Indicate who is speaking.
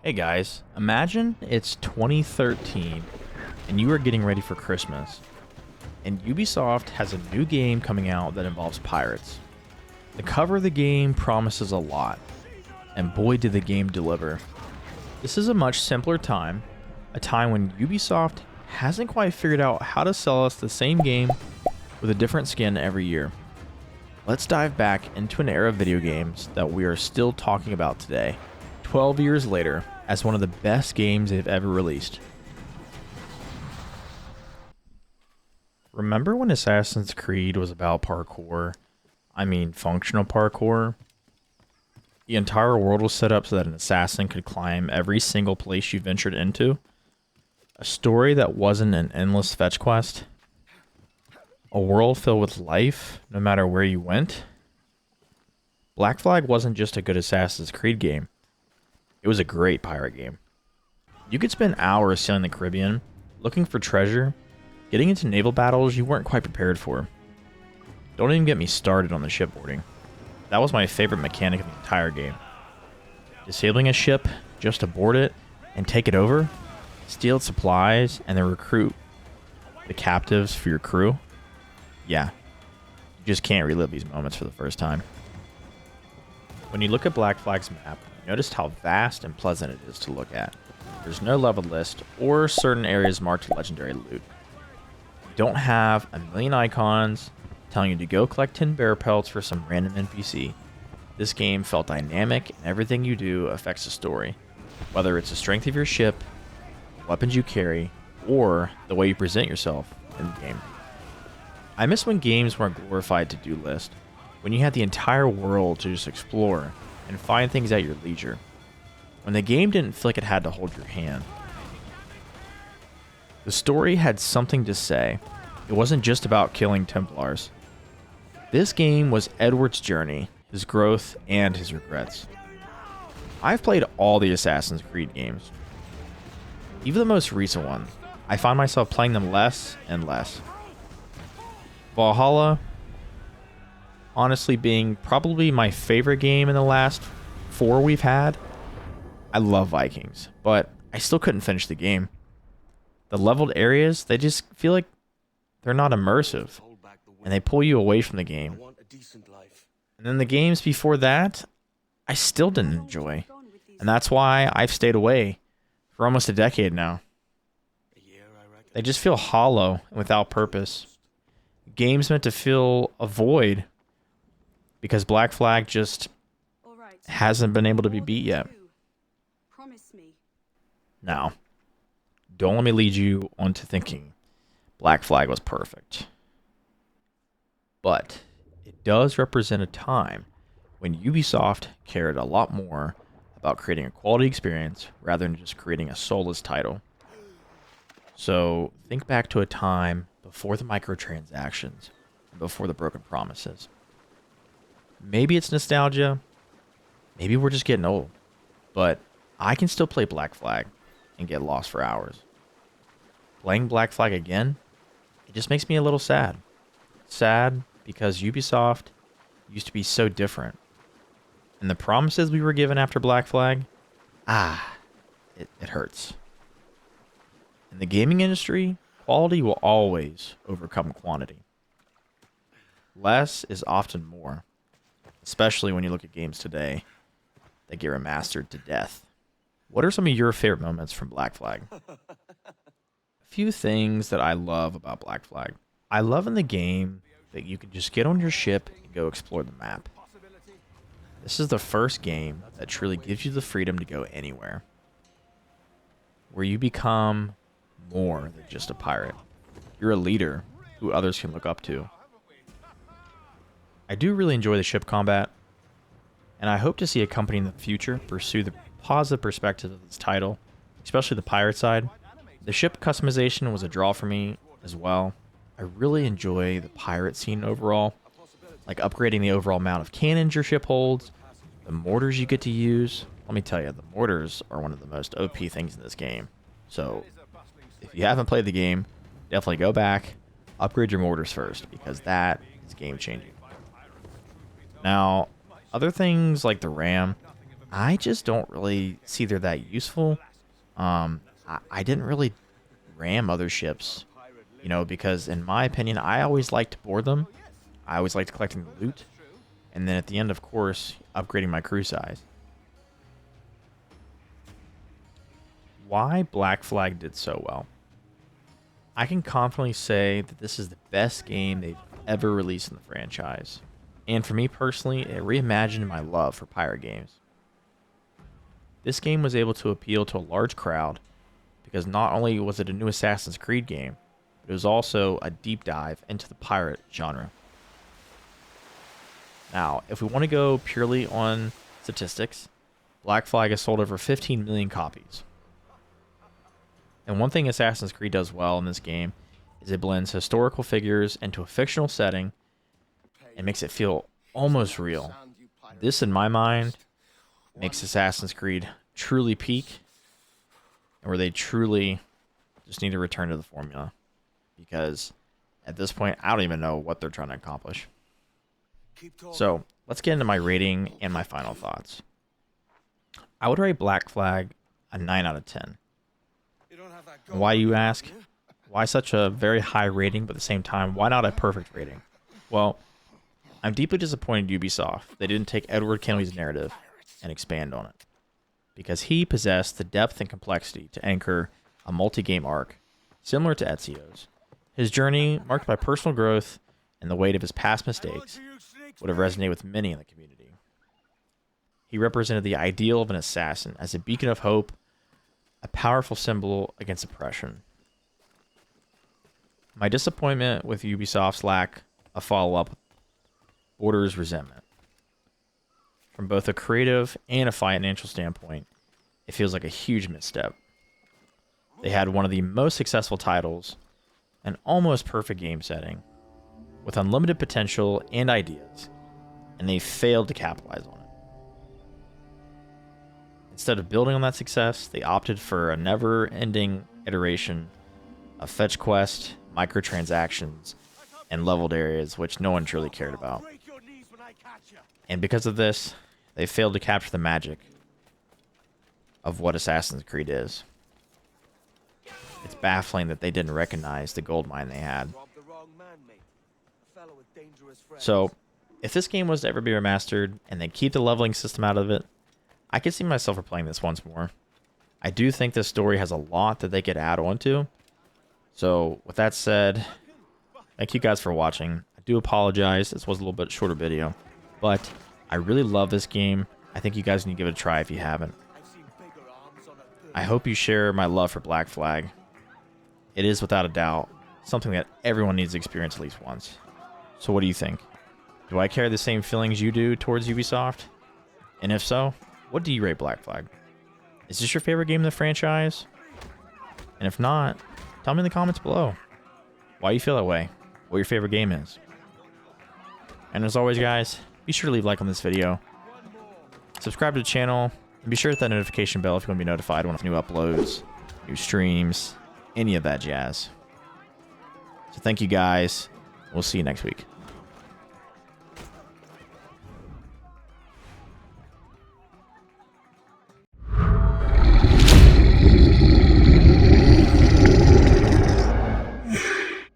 Speaker 1: Hey guys, imagine it's 2013 and you are getting ready for Christmas, and Ubisoft has a new game coming out that involves pirates. The cover of the game promises a lot, and boy did the game deliver. This is a much simpler time, a time when Ubisoft hasn't quite figured out how to sell us the same game with a different skin every year. Let's dive back into an era of video games that we are still talking about today, 12 years later, as one of the best games they've ever released. Remember when Assassin's Creed was about parkour? I mean, functional parkour? The entire world was set up so that an assassin could climb every single place you ventured into? A story that wasn't an endless fetch quest? A world filled with life, no matter where you went? Black Flag wasn't just a good Assassin's Creed game. It was a great pirate game. You could spend hours sailing the Caribbean, looking for treasure, getting into naval battles you weren't quite prepared for. Don't even get me started on the shipboarding. That was my favorite mechanic of the entire game. Disabling a ship just to board it and take it over, steal its supplies, and then recruit the captives for your crew. Yeah, you just can't relive these moments for the first time. When you look at Black Flag's map, notice how vast and pleasant it is to look at. There's no leveled list or certain areas marked legendary loot. You don't have a million icons telling you to go collect 10 bear pelts for some random NPC. This game felt dynamic, and everything you do affects the story, whether it's the strength of your ship, the weapons you carry, or the way you present yourself in the game. I miss when games weren't glorified to-do list, when you had the entire world to just explore and find things at your leisure, when the game didn't feel like it had to hold your hand. The story had something to say. It wasn't just about killing Templars. This game was Edward's journey, his growth, and his regrets. I've played all the Assassin's Creed games. Even the most recent ones, I find myself playing them less and less. Valhalla, honestly being probably my favorite game in the last 4 we've had. I love Vikings, but I still couldn't finish the game. The leveled areas, they just feel like they're not immersive, and they pull you away from the game. And then the games before that, I still didn't enjoy, and that's why I've stayed away for almost a decade now. They just feel hollow and without purpose. Games meant to fill a void because Black Flag just hasn't been able to be beat yet. Now, don't let me lead you onto thinking Black Flag was perfect. But it does represent a time when Ubisoft cared a lot more about creating a quality experience rather than just creating a soulless title. So think back to a time before the microtransactions and before the broken promises. Maybe it's nostalgia, maybe we're just getting old, but I can still play Black Flag and get lost for hours. Playing Black Flag again, it just makes me a little sad. Sad because Ubisoft used to be so different. And the promises we were given after Black Flag, it hurts. In the gaming industry, quality will always overcome quantity. Less is often more, especially when you look at games today that get remastered to death. What are some of your favorite moments from Black Flag? A few things that I love about Black Flag. I love in the game that you can just get on your ship and go explore the map. This is the first game that truly gives you the freedom to go anywhere, where you become more than just a pirate. You're a leader who others can look up to. I do really enjoy the ship combat, and I hope to see a company in the future pursue the positive perspective of this title, especially the pirate side. The ship customization was a draw for me as well. I really enjoy the pirate scene overall, like upgrading the overall amount of cannons your ship holds, the mortars you get to use. Let me tell you, the mortars are one of the most OP things in this game. So if you haven't played the game, definitely go back, upgrade your mortars first, because that is game changing. Now, other things like the RAM, I just don't really see they're that useful. I didn't really ram other ships, you know, because in my opinion, I always like to board them. I always liked collecting the loot, and then at the end, of course, upgrading my crew size. Why Black Flag did so well? I can confidently say that this is the best game they've ever released in the franchise. And for me personally, it reimagined my love for pirate games. This game was able to appeal to a large crowd because not only was it a new Assassin's Creed game, but it was also a deep dive into the pirate genre. Now, if we want to go purely on statistics, Black Flag has sold over 15 million copies. And one thing Assassin's Creed does well in this game is it blends historical figures into a fictional setting and makes it feel almost real. This, in my mind, makes Assassin's Creed truly peak, and where they truly just need to return to the formula. Because at this point, I don't even know what they're trying to accomplish. So, let's get into my rating and my final thoughts. I would rate Black Flag a 9 out of 10. Why, you ask? Why such a very high rating, but at the same time, why not a perfect rating? Well, I'm deeply disappointed in Ubisoft they didn't take Edward Kennedy's narrative and expand on it, because he possessed the depth and complexity to anchor a multi-game arc similar to Ezio's. His journey, marked by personal growth and the weight of his past mistakes, would have resonated with many in the community. He represented the ideal of an assassin as a beacon of hope, a powerful symbol against oppression. My disappointment with Ubisoft's lack of follow-up borders resentment. From both a creative and a financial standpoint, it feels like a huge misstep. They had one of the most successful titles, an almost perfect game setting, with unlimited potential and ideas, and they failed to capitalize on it. Instead of building on that success, they opted for a never-ending iteration of fetch quest, microtransactions, and leveled areas which no one truly cared about. And because of this, they failed to capture the magic of what Assassin's Creed is. It's baffling that they didn't recognize the gold mine they had. So, if this game was to ever be remastered and they keep the leveling system out of it, I could see myself replaying this once more. I do think this story has a lot that they could add on to. So, with that said, thank you guys for watching. I do apologize, this was a little bit shorter video, but I really love this game. I think you guys need to give it a try if you haven't. I hope you share my love for Black Flag. It is, without a doubt, something that everyone needs to experience at least once. So what do you think? Do I carry the same feelings you do towards Ubisoft? And if so, what do you rate Black Flag? Is this your favorite game in the franchise? And if not, tell me in the comments below why you feel that way, what your favorite game is. And as always, guys, be sure to leave a like on this video, subscribe to the channel, and be sure to hit that notification bell if you want to be notified when new uploads, new streams, any of that jazz. So thank you guys. We'll see you next week.